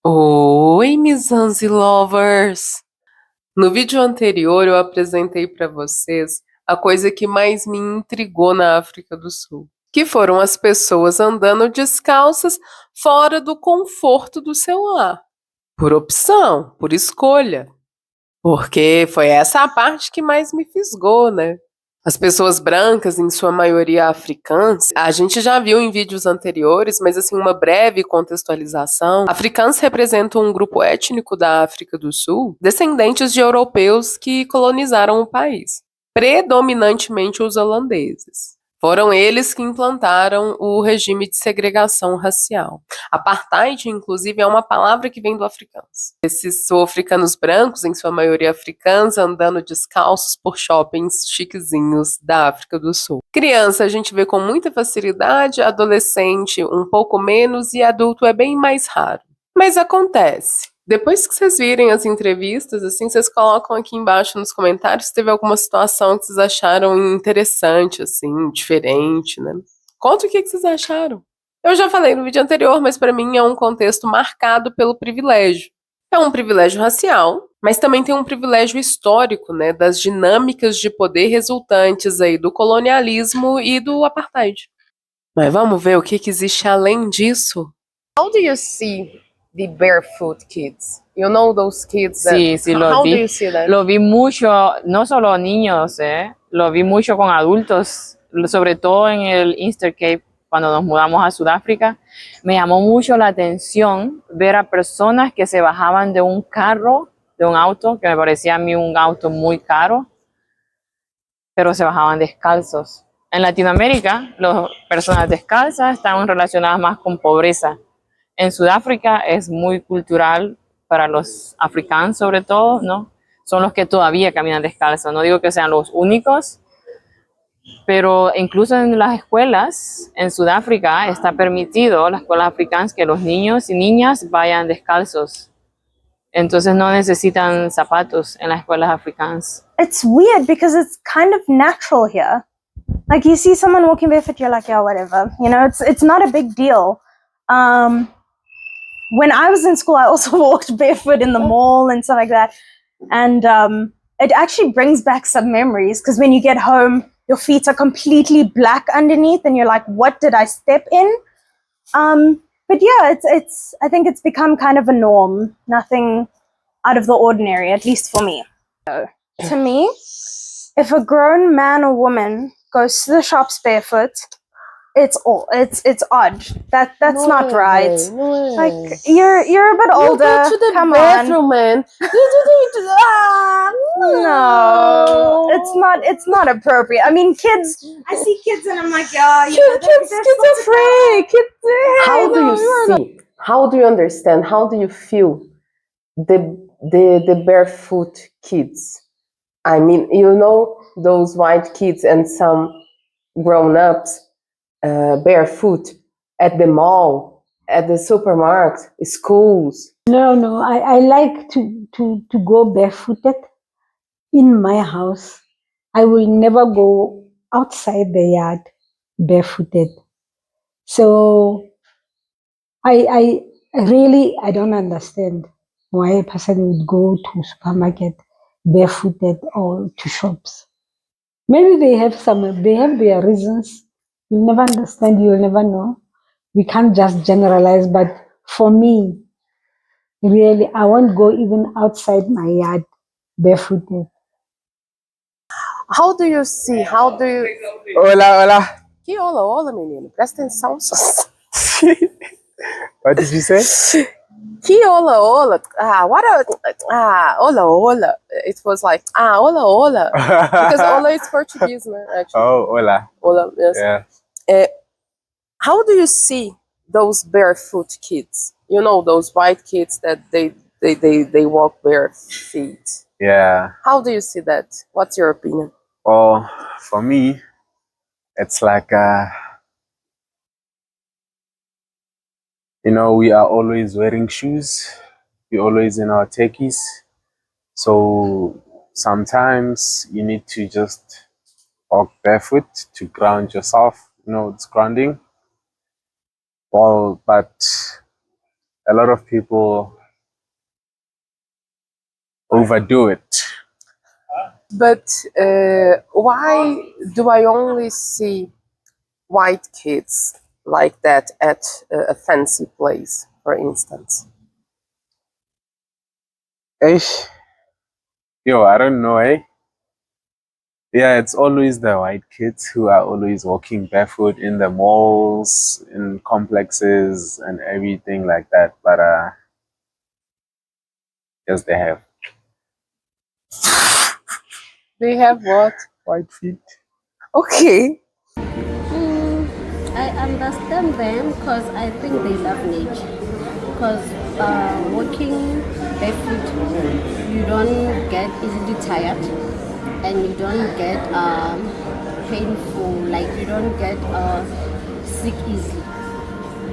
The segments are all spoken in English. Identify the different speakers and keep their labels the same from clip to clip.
Speaker 1: Oi, Mzansi lovers! No vídeo anterior eu apresentei para vocês a coisa que mais me intrigou na África do Sul, que foram as pessoas andando descalças fora do conforto do seu lar, por opção, por escolha, porque foi essa a parte que mais me fisgou, né? As pessoas brancas, em sua maioria africanas, a gente já viu em vídeos anteriores, mas assim, uma breve contextualização. Africanos representam um grupo étnico da África do Sul, descendentes de europeus que colonizaram o país, predominantemente os holandeses. Foram eles que implantaram o regime de segregação racial. Apartheid, inclusive, é uma palavra que vem do afrikaans. Esses sul-africanos brancos, em sua maioria africanos, andando descalços por shoppings chiquezinhos da África do Sul. Criança a gente vê com muita facilidade, adolescente um pouco menos e adulto é bem mais raro. Mas acontece. Depois que vocês virem as entrevistas, assim, vocês colocam aqui embaixo nos comentários se teve alguma situação que vocês acharam interessante, assim, diferente, né? Conta o que vocês acharam. Eu já falei no vídeo anterior, mas para mim é um contexto marcado pelo privilégio. É um privilégio racial, mas também tem um privilégio histórico, né, das dinâmicas de poder resultantes aí do colonialismo e do apartheid. Mas vamos ver o que existe além disso? How do you see the barefoot kids? You know those kids that...
Speaker 2: Sí,
Speaker 1: How do you see that?
Speaker 2: Lo vi mucho, no solo niños, lo vi mucho con adultos, sobre todo en el Easter Cape, cuando nos mudamos a Sudáfrica. Me llamó mucho la atención ver a personas que se bajaban de un carro, de un auto, que me parecía a mí un auto muy caro, pero se bajaban descalzos. En Latinoamérica, las personas descalzas están relacionadas más con pobreza. En Sudáfrica es muy cultural para los africanos sobre todo, ¿no? Son los que todavía caminan descalzos. No digo que sean los únicos, pero incluso en las escuelas en Sudáfrica está permitido, las escuelas africanas, que los niños y niñas vayan descalzos. Entonces no necesitan zapatos en las escuelas africanas.
Speaker 3: It's weird because it's kind of natural here. Like you see someone walking barefoot, you're like, yeah, whatever. You know, it's not a big deal. When I was in school, I also walked barefoot in the mall and stuff like that. And it actually brings back some memories because when you get home, your feet are completely black underneath and you're like, what did I step in? But yeah, it's I think it's become kind of a norm. Nothing out of the ordinary, at least for me. So, to me, if a grown man or woman goes to the shops barefoot, it's odd. That's not right.
Speaker 1: No.
Speaker 3: Like you're a bit older.
Speaker 1: You go to the
Speaker 3: Come
Speaker 1: bathroom,
Speaker 3: on.
Speaker 1: man.
Speaker 3: No, it's not appropriate. I mean, kids. I see kids and I'm like, yeah, you know,
Speaker 1: Kids are free.
Speaker 4: How do you see? How do you understand? How do you feel the barefoot kids? I mean, you know, those white kids and some grown-ups barefoot at the mall, at the supermarket, schools.
Speaker 5: No, I like to go barefooted in my house. I will never go outside the yard barefooted. So I really don't understand why a person would go to supermarket barefooted or to shops. Maybe they have their reasons. You'll never understand, you'll never know. We can't just generalize, but for me, really, I won't go even outside my yard barefooted.
Speaker 1: How do you see? How do you...
Speaker 6: Hola.
Speaker 1: Que hola, menino. Presta atenção.
Speaker 6: What did you say?
Speaker 1: Que hola. Hola. It was like, hola. Because hola is Portuguese, man, actually.
Speaker 6: Oh, hola.
Speaker 1: Hola, yes.
Speaker 6: Yeah.
Speaker 1: How do you see those barefoot kids? You know, those white kids that they walk bare feet.
Speaker 6: Yeah.
Speaker 1: How do you see that? What's your opinion?
Speaker 6: Well, for me, it's like, you know, we are always wearing shoes. We're always in our techies. So sometimes you need to just walk barefoot to ground yourself. You know, it's grounding. Well, but a lot of people overdo it.
Speaker 1: But why do I only see white kids like that at a fancy place, for instance?
Speaker 6: Yo, I don't know, eh? Yeah, it's always the white kids who are always walking barefoot in the malls, in complexes, and everything like that. But yes, they have
Speaker 1: what?
Speaker 6: white feet.
Speaker 1: Okay.
Speaker 7: I understand them because I think they love nature. Because walking barefoot, you don't get easily tired, and you don't get painful. Like you don't get sick easily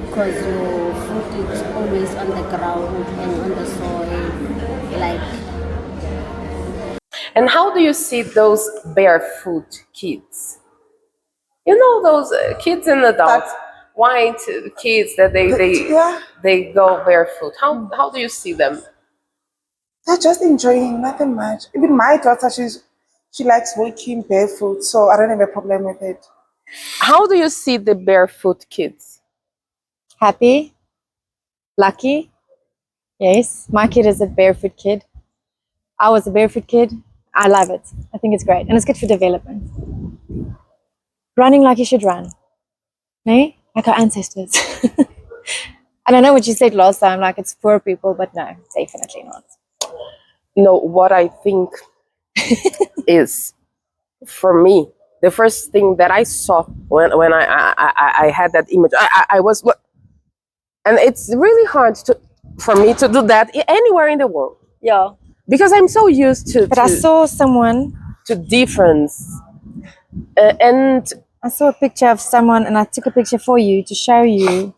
Speaker 7: because your foot is always on the ground and on the soil. Like
Speaker 1: And how do you see those barefoot kids? You know those kids and adults, white kids that they go barefoot. How do you see them?
Speaker 8: They're just enjoying, nothing much. Even my daughter, she likes walking barefoot, so I don't have a problem with it.
Speaker 1: How do you see the barefoot kids?
Speaker 9: Happy, lucky. Yes, my kid is a barefoot kid. I was a barefoot kid. I love it. I think it's great, and it's good for development. Running like you should run, eh? Like our ancestors. And I know what you said last time, like it's poor people, but no, definitely not.
Speaker 1: No, what I think is, for me, the first thing that I saw when I had that image, I was, and it's really hard for me to do that anywhere in the world.
Speaker 9: Yeah.
Speaker 1: Because I'm so used to.
Speaker 9: But I saw someone.
Speaker 1: To difference, and
Speaker 9: I saw a picture of someone, and I took a picture for you to show you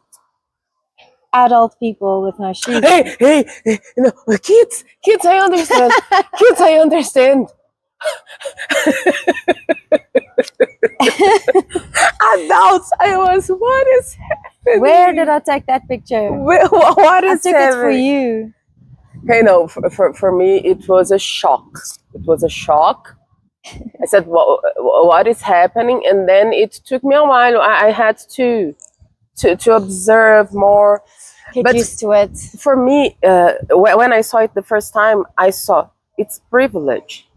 Speaker 9: adult people with no shoes.
Speaker 1: Hey, no, kids, I understand. Kids, I understand. Adults, what is happening?
Speaker 9: Where did I take that picture?
Speaker 1: What is
Speaker 9: I took it for you.
Speaker 1: Hey, no, for me, it was a shock. It was a shock. I said, what is happening? And then it took me a while. I had to observe more.
Speaker 9: Get used to it.
Speaker 1: For me, when I saw it the first time, I saw it's privilege.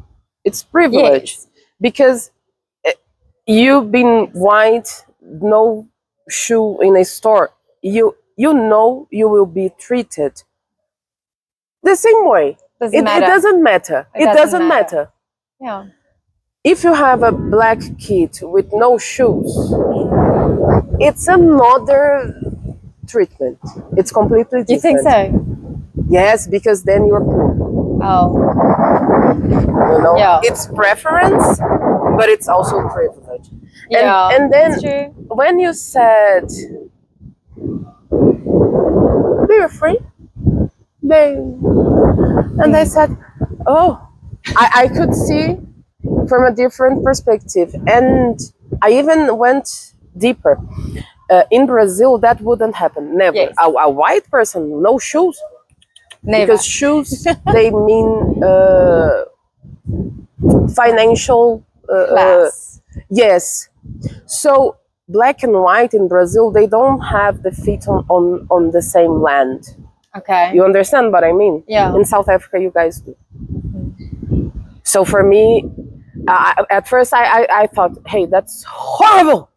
Speaker 1: It's privilege. Yes. Because you being white, no shoe in a store, you know you will be treated the same way. It doesn't matter. It doesn't matter.
Speaker 9: Yeah.
Speaker 1: If you have a black kid with no shoes, it's another treatment. It's completely different.
Speaker 9: You think so?
Speaker 1: Yes, because then you're poor.
Speaker 9: Oh.
Speaker 1: You know?
Speaker 9: Yeah.
Speaker 1: It's preference, but it's also privilege.
Speaker 9: Yeah.
Speaker 1: And then
Speaker 9: that's true.
Speaker 1: when you said, be free, and I said, oh, I could see from a different perspective. And I even went deeper. In Brazil, that wouldn't happen. Never.
Speaker 9: Yes.
Speaker 1: A white person, no shoes.
Speaker 9: Never.
Speaker 1: Because shoes, they mean financial
Speaker 9: class.
Speaker 1: Yes. So black and white in Brazil, they don't have the feet on the same land.
Speaker 9: Okay.
Speaker 1: You understand what I mean?
Speaker 9: Yeah.
Speaker 1: In South Africa, you guys do. So for me, at first I thought, hey, that's horrible.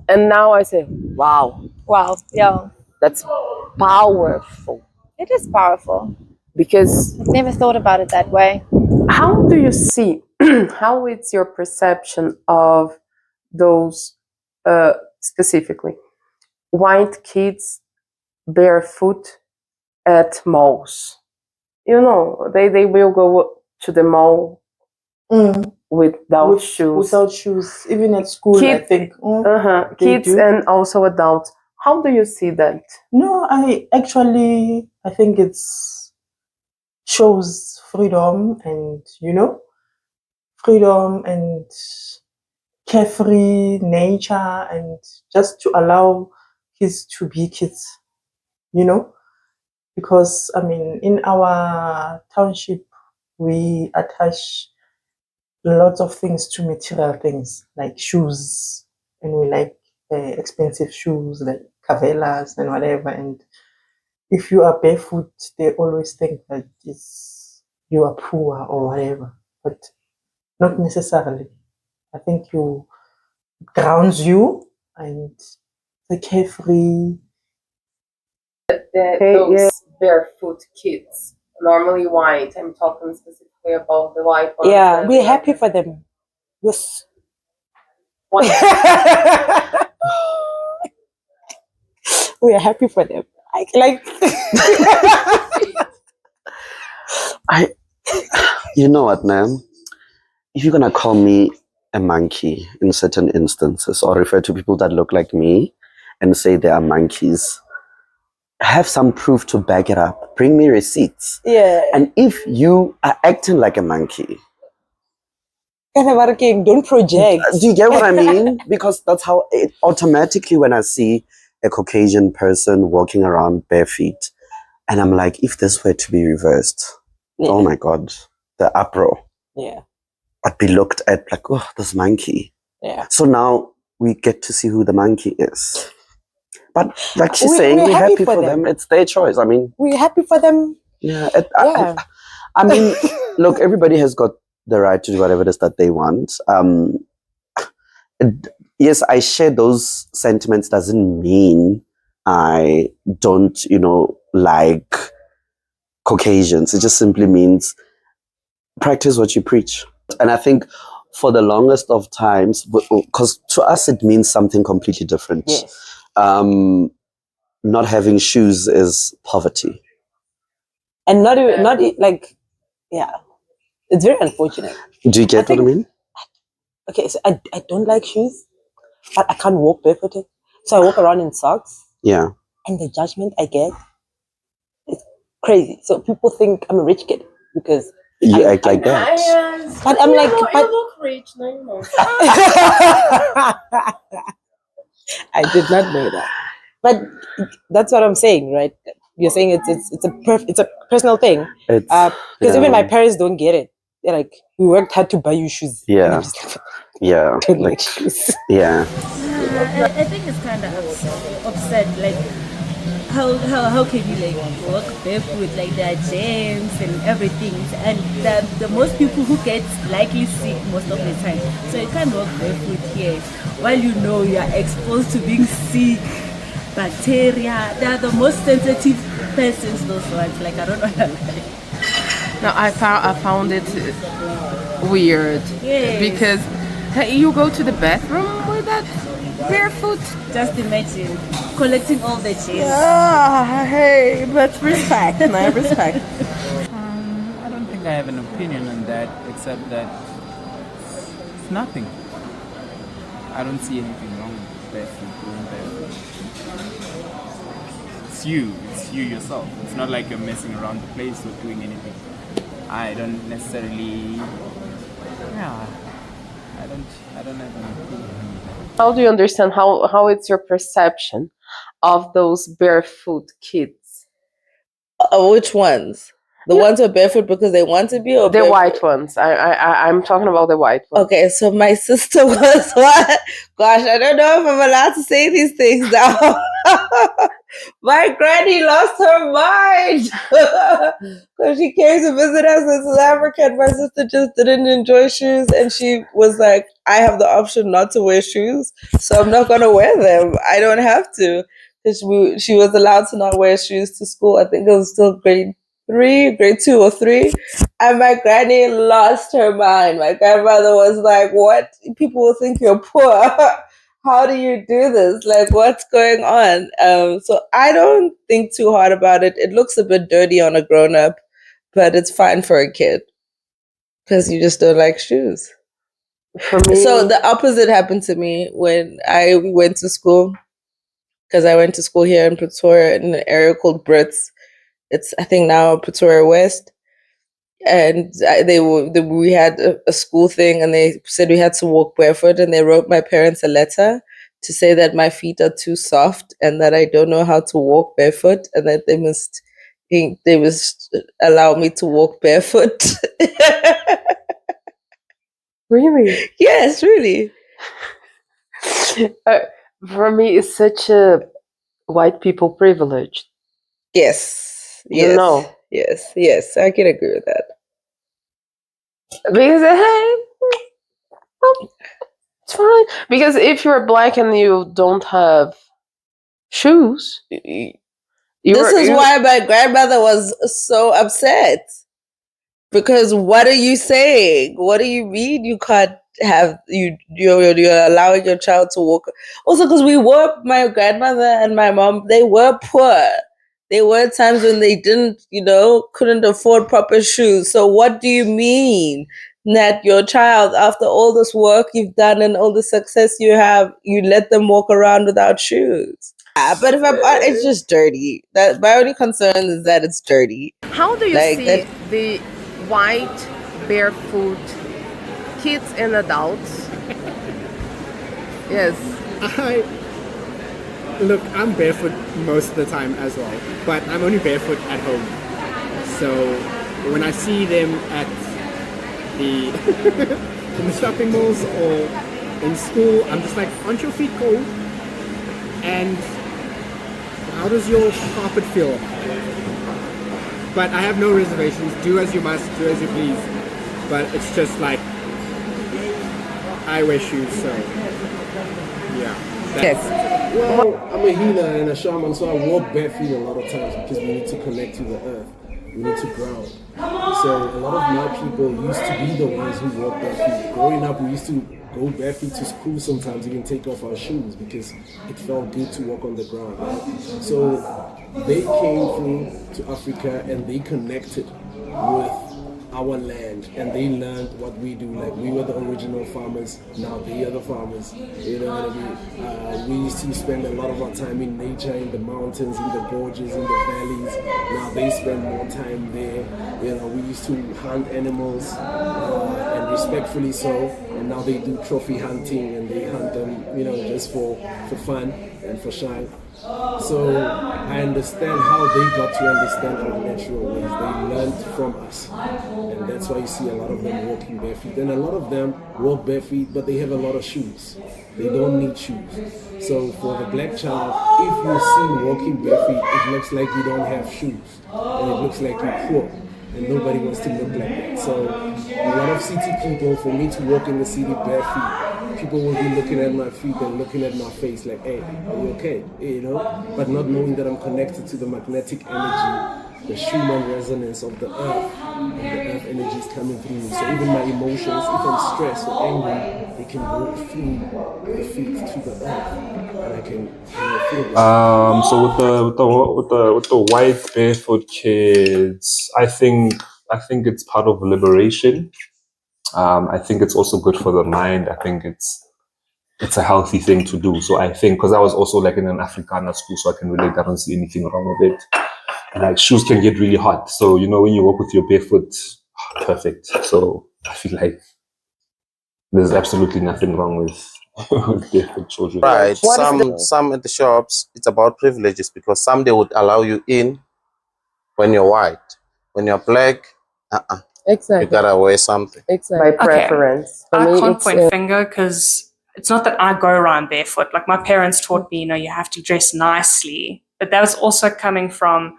Speaker 1: And now I say, wow.
Speaker 9: Wow. Yeah.
Speaker 1: That's powerful.
Speaker 9: It is powerful.
Speaker 1: Because
Speaker 9: I've never thought about it that way.
Speaker 1: How do you see, how is your perception of those, specifically, white kids barefoot at malls? You know, they will go to the mall without shoes.
Speaker 8: Without shoes, even at school, I think.
Speaker 1: Kids and also adults. How do you see that?
Speaker 8: No, I think it's shows freedom and, freedom and carefree nature and just to allow kids to be kids,
Speaker 10: because I mean, in our township, we attach lots of things to material things like shoes, and we like expensive shoes like cavelas and whatever. And if you are barefoot, they always think that you are poor or whatever, but not necessarily. I think you grounds you and the carefree.
Speaker 4: Those barefoot kids, normally white. I'm talking specifically about the white ones.
Speaker 10: Yeah,
Speaker 4: that
Speaker 10: we're
Speaker 4: are-
Speaker 10: happy for them. Yes.
Speaker 4: Why-
Speaker 10: We are happy for them.
Speaker 11: You know what, ma'am? If you're gonna call me a monkey in certain instances, or refer to people that look like me and say they are monkeys, have some proof to back it up. Bring me receipts.
Speaker 10: Yeah.
Speaker 11: And if you are acting like a monkey,
Speaker 10: Don't project.
Speaker 11: do you get what I mean? Because that's how it automatically, when I see a Caucasian person walking around bare feet, and I'm like, if this were to be reversed, oh my God, the uproar.
Speaker 10: Yeah.
Speaker 11: I'd be looked at like, oh, this monkey.
Speaker 10: Yeah.
Speaker 11: So now we get to see who the monkey is. But like she's
Speaker 10: We're
Speaker 11: saying, we're
Speaker 10: happy
Speaker 11: happy
Speaker 10: for
Speaker 11: for
Speaker 10: them.
Speaker 11: them. It's their choice. I mean,
Speaker 10: We're happy for them.
Speaker 11: yeah.
Speaker 10: Yeah.
Speaker 11: I mean, look, everybody has got the right to do whatever it is that they want. Yes, I share those sentiments. Doesn't mean I don't, like Caucasians. It just simply means practice what you preach. And I think for the longest of times, because to us it means something completely different.
Speaker 10: Yes.
Speaker 11: Not having shoes is poverty.
Speaker 10: And not like, yeah. It's very unfortunate.
Speaker 11: Do you get what I mean?
Speaker 10: Okay, so I don't like shoes, but I can't walk barefooted. So I walk around in socks.
Speaker 11: Yeah.
Speaker 10: And the judgment I get is crazy. So people think I'm a rich kid because
Speaker 11: you act like that.
Speaker 10: But I'm like,
Speaker 4: you look rich. No, you know.
Speaker 10: I did not know that. But that's what I'm saying, right? You're saying it's a personal thing. Because even my parents don't get it. They're like, we worked hard to buy you shoes.
Speaker 11: Yeah. Yeah.
Speaker 10: Don't like shoes.
Speaker 11: Yeah.
Speaker 12: I think it's kind of upset. Like, how can you like walk barefoot like there are germs and everything, and the most people who get likely sick most of the time. So you can't walk barefoot here while you know you are exposed to being sick, bacteria. They are the most sensitive persons. Those ones. Like I don't know.
Speaker 1: No, I found it weird.
Speaker 12: Yes.
Speaker 1: Because you go to the bathroom with that barefoot.
Speaker 12: Just imagine collecting all the germs.
Speaker 1: Hey, but respect, no respect.
Speaker 13: I don't think I have an opinion on that, except that it's nothing. I don't see anything wrong with going barefoot. It's you yourself. It's not like you're messing around the place or doing anything. I don't necessarily, I don't have an opinion.
Speaker 4: How do you understand how it's your perception of those barefoot kids?
Speaker 10: Which ones? The ones who are barefoot because they want to be, or
Speaker 4: the white ones? I'm talking about the white ones.
Speaker 10: Okay, so my sister was what? Gosh, I don't know if I'm allowed to say these things now. My granny lost her mind because she came to visit us in South Africa, and my sister just didn't enjoy shoes, and she was like, "I have the option not to wear shoes, so I'm not gonna wear them. I don't have to." Because she was allowed to not wear shoes to school. I think it was still grade 2 or 3, and my granny lost her mind. My grandmother was like, "What? People will think you're poor. How do you do this? Like, what's going on?" So I don't think too hard about it. It looks a bit dirty on a grown-up, but it's fine for a kid because you just don't like shoes.
Speaker 4: For me,
Speaker 10: So the opposite happened to me when I went to school, because I went to school here in Pretoria in an area called Brits. It's, I think, now Pretoria West. And we had a school thing, and they said we had to walk barefoot, and they wrote my parents a letter to say that my feet are too soft and that I don't know how to walk barefoot, and that they must, think they would allow me to walk barefoot.
Speaker 4: Really?
Speaker 10: Yes, really.
Speaker 4: For me, it's such a white people privilege.
Speaker 10: Yes.
Speaker 4: You
Speaker 10: Yes.
Speaker 4: know.
Speaker 10: Yes. I can agree with that.
Speaker 4: Because hey, it's fine. Because if you're black and you don't have shoes,
Speaker 10: This is why my grandmother was so upset. Because what are you saying? What do you mean you can't have you're allowing your child to walk? Also, because my grandmother and my mom, they were poor. There were times when they couldn't afford proper shoes. So what do you mean that your child, after all this work you've done and all the success you have, you let them walk around without shoes? But if it's just dirty. That my only concern is that it's dirty.
Speaker 4: How do you
Speaker 10: Like
Speaker 4: see
Speaker 10: that-
Speaker 4: the white barefoot kids and adults? Yes.
Speaker 14: Look, I'm barefoot most of the time as well, but I'm only barefoot at home. So when I see them at the in the shopping malls or in school, I'm just like, aren't your feet cold? And how does your carpet feel? But I have no reservations. Do as you must, do as you please. But it's just like, I wear shoes, so yeah.
Speaker 15: Well, I'm a healer and a shaman, so I walk barefoot a lot of times because we need to connect to the earth. We need to ground. So a lot of my people used to be the ones who walk barefoot. Growing up, we used to go barefoot to school sometimes, even take off our shoes because it felt good to walk on the ground, right? So they came through to Africa and they connected with our land and they learned what we do. Like, we were the original farmers, now they are the farmers. You know what I mean? We used to spend a lot of our time in nature, in the mountains, in the gorges, in the valleys. Now they spend more time there. You know, we used to hunt animals and respectfully so, and now they do trophy hunting and they hunt them, you know, just for fun and for shine. So I understand how they got to understand our natural ways. They learned from us. And that's why you see a lot of them walking barefoot. And a lot of them walk barefoot, but they have a lot of shoes. They don't need shoes. So for the black child, if you're seen walking barefoot, it looks like you don't have shoes. And it looks like you're poor. And nobody wants to look like that. So a lot of city people, for me to walk in the city barefoot, people will be looking at my feet and looking at my face like, hey, are you okay? You know, but not knowing that I'm connected to the magnetic energy, the Schumann resonance of the earth, and the earth energy is coming through me. So even my emotions, if I'm stressed or angry, they can go through the feet to the earth, and I can feel it.
Speaker 6: So with the white barefoot kids, I think it's part of liberation. I think it's also good for the mind. I think it's a healthy thing to do. So I think, because I was also like in an Afrikaner school, so I can relate. I don't see anything wrong with it. Like, shoes can get really hot, so you know, when you walk with your barefoot, perfect. So I feel like there's absolutely nothing wrong with barefoot children.
Speaker 16: Right. Some at the shops, it's about privileges, because some they would allow you in when you're white. When you're black,
Speaker 4: Exactly.
Speaker 16: you gotta wear something.
Speaker 4: Exactly. By preference. For
Speaker 17: I
Speaker 4: me,
Speaker 17: can't
Speaker 4: it's,
Speaker 17: point finger because it's not that I go around barefoot. Like, my parents taught me, you know, you have to dress nicely. But that was also coming from,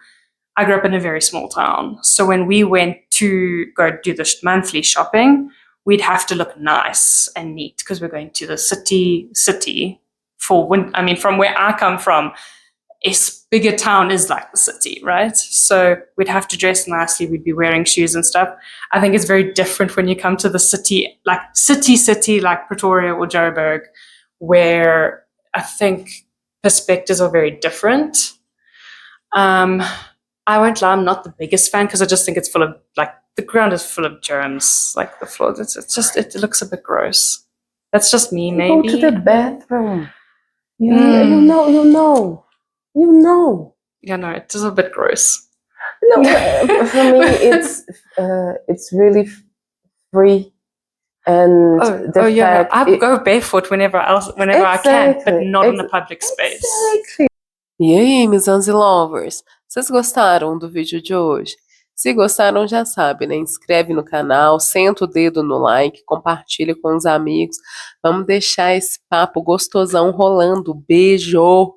Speaker 17: I grew up in a very small town. So when we went to go do the monthly shopping, we'd have to look nice and neat because we're going to the city for when, I mean, from where I come from, a bigger town is like the city, right? So we'd have to dress nicely. We'd be wearing shoes and stuff. I think it's very different when you come to the city, like city, like Pretoria or Joburg, where I think perspectives are very different. I won't lie, I'm not the biggest fan because I just think it's full of, like, the ground is full of germs, like the floor. It looks a bit gross. That's just me, maybe.
Speaker 4: Go to the bathroom. You know.
Speaker 17: Yeah, no, it is a bit gross.
Speaker 4: No, for me, it's really free. And
Speaker 17: I go barefoot whenever I can, but not in a public space.
Speaker 1: E aí, Mzansi lovers? Vocês gostaram do vídeo de hoje? Se gostaram, já sabe, né? Inscreve no canal, senta o dedo no like, compartilha com os amigos. Vamos deixar esse papo gostosão rolando. Beijo!